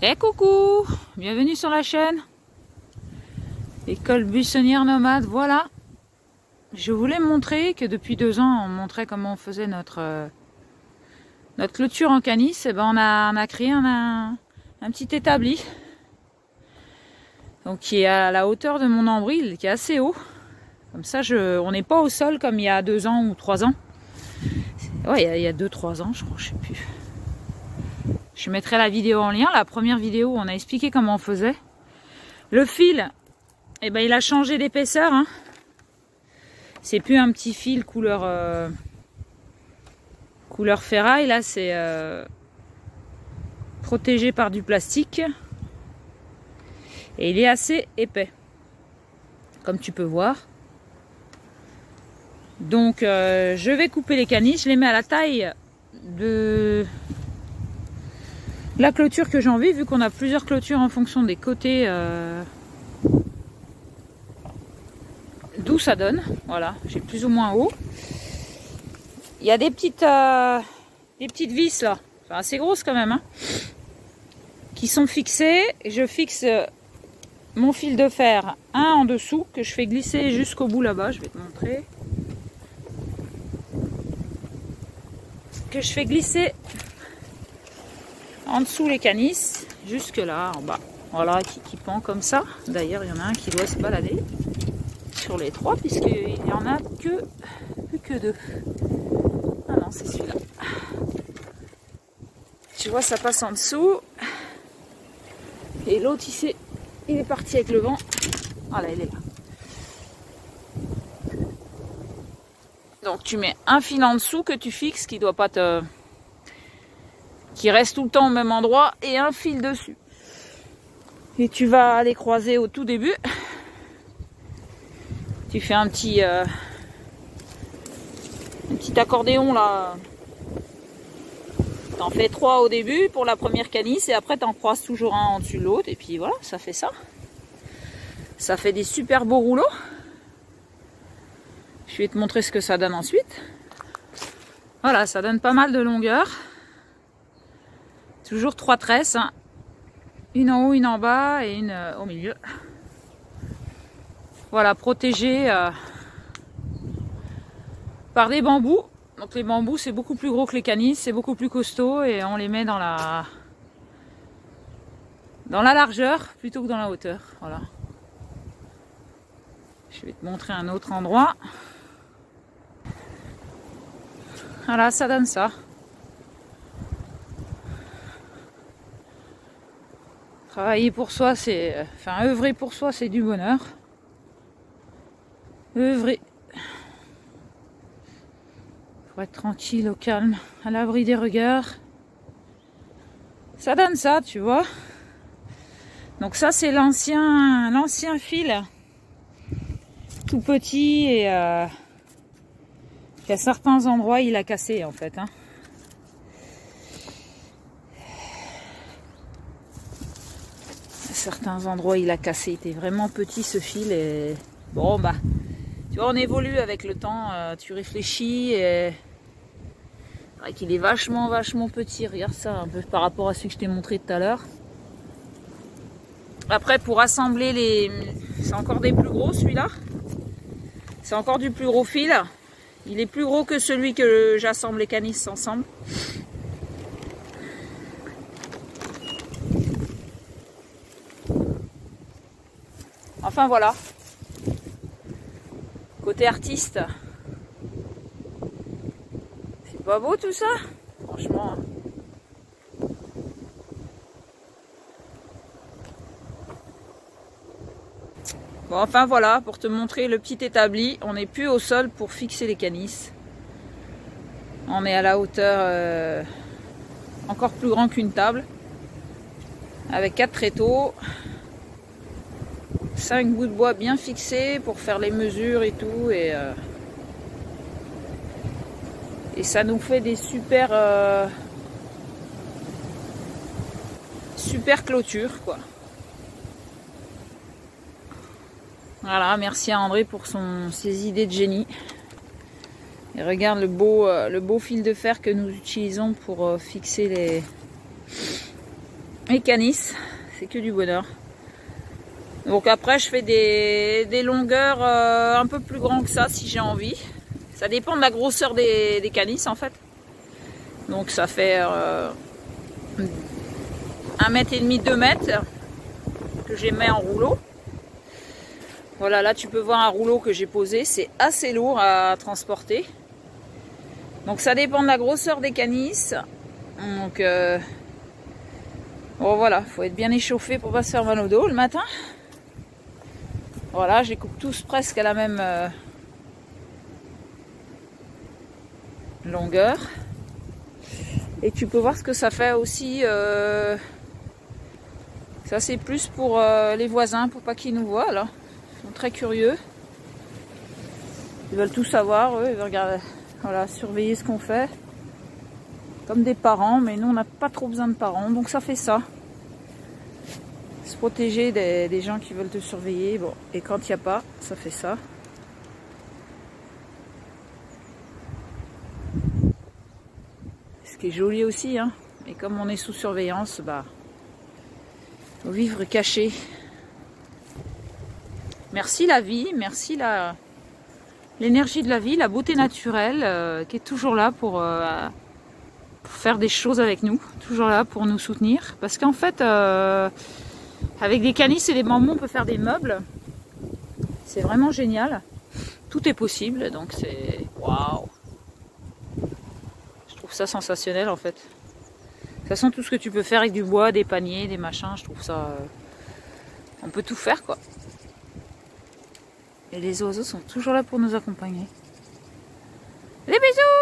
Eh coucou, bienvenue sur la chaîne École buissonnière nomade. Voilà, je voulais montrer que depuis 2 ans on montrait comment on faisait notre clôture en canis. Et ben on a créé un petit établi, donc qui est à la hauteur de mon nombril, qui est assez haut. Comme ça on n'est pas au sol comme il y a 2 ans ou 3 ans. Ouais, il y a 2-3 ans je crois, je sais plus. Je mettrai la vidéo en lien, la première vidéo où on a expliqué comment on faisait. Le fil, eh ben, il a changé d'épaisseur. Hein. C'est plus un petit fil couleur ferraille. Là, c'est protégé par du plastique. Et il est assez épais, comme tu peux voir. Donc, je vais couper les canis. Je les mets à la taille de la clôture que j'ai envie, vu qu'on a plusieurs clôtures en fonction des côtés d'où ça donne. Voilà, j'ai plus ou moins haut. Il y a des petites vis là, enfin, assez grosses quand même, hein, qui sont fixées. Je fixe mon fil de fer, un en dessous, que je fais glisser jusqu'au bout là-bas. Je vais te montrer. Que je fais glisser en dessous les canis, jusque là, en bas. Voilà, qui pend comme ça. D'ailleurs, il y en a un qui doit se balader sur les 3, puisqu'il n'y en a plus que 2. Ah non, c'est celui-là. Tu vois, ça passe en dessous. Et l'autre, il est parti avec le vent. Voilà, il est là. Donc, tu mets un fil en dessous que tu fixes, qui doit pas qui reste tout le temps au même endroit, et un fil dessus. Et tu vas les croiser au tout début. Tu fais un petit accordéon là. T'en fais 3 au début pour la première canisse, et après t'en croises toujours un en dessus de l'autre, et puis voilà, ça fait ça. Ça fait des super beaux rouleaux. Je vais te montrer ce que ça donne ensuite. Voilà, ça donne pas mal de longueur. Toujours 3 tresses, hein. Une en haut, une en bas et une au milieu. Voilà, protégé par des bambous. Donc les bambous, c'est beaucoup plus gros que les canis, c'est beaucoup plus costaud, et on les met dans la largeur plutôt que dans la hauteur. Voilà. Je vais te montrer un autre endroit. Voilà, ça donne ça. Travailler pour soi, c'est... Enfin, œuvrer pour soi, c'est du bonheur. Œuvrer. Pour être tranquille, au calme, à l'abri des regards. Ça donne ça, tu vois. Donc ça, c'est l'ancien fil. Tout petit, et qu'à certains endroits, il a cassé, en fait. Hein. Certains endroits il a cassé, il était vraiment petit ce fil, et bon bah tu vois, on évolue avec le temps, tu réfléchis, et c'est vrai qu'il est vachement petit. Regarde ça un peu par rapport à celui que je t'ai montré tout à l'heure. Après, pour assembler c'est encore des plus gros, celui-là, c'est encore du plus gros fil. Il est plus gros que celui que j'assemble les canisses ensemble. Enfin voilà, côté artiste, c'est pas beau tout ça, franchement. Bon, enfin voilà, pour te montrer le petit établi, on n'est plus au sol pour fixer les canisses. On est à la hauteur encore plus grand qu'une table, avec 4 tréteaux. 5 bouts de bois bien fixés pour faire les mesures et tout, et ça nous fait des super clôtures, quoi. Voilà, merci à André pour ses idées de génie. Et regarde le beau fil de fer que nous utilisons pour fixer et canis, c'est que du bonheur. Donc après je fais des longueurs un peu plus grandes que ça si j'ai envie. Ça dépend de la grosseur des canis en fait. Donc ça fait 1,5 m, 2 mètres que j'ai mis en rouleau. Voilà, là tu peux voir un rouleau que j'ai posé, c'est assez lourd à transporter. Donc ça dépend de la grosseur des canis. Donc bon voilà, faut être bien échauffé pour pas se faire mal au dos le matin. Voilà, je les coupe tous presque à la même longueur. Et tu peux voir ce que ça fait aussi. Ça c'est plus pour les voisins, pour pas qu'ils nous voient là. Ils sont très curieux. Ils veulent tout savoir, eux, ils veulent regarder, voilà, surveiller ce qu'on fait. Comme des parents, mais nous on n'a pas trop besoin de parents, donc ça fait ça. Se protéger des gens qui veulent te surveiller. Bon, et quand il n'y a pas, ça fait ça. Ce qui est joli aussi, hein. Et comme on est sous surveillance, bah, faut vivre caché. Merci la vie, merci l'énergie de la vie, la beauté naturelle qui est toujours là pour faire des choses avec nous, toujours là pour nous soutenir. Parce qu'en fait, avec des canis et des bambous, on peut faire des meubles. C'est vraiment génial. Tout est possible, donc c'est waouh. Je trouve ça sensationnel en fait. De toute façon, tout ce que tu peux faire avec du bois, des paniers, des machins, je trouve ça. On peut tout faire quoi. Et les oiseaux sont toujours là pour nous accompagner. Les bisous!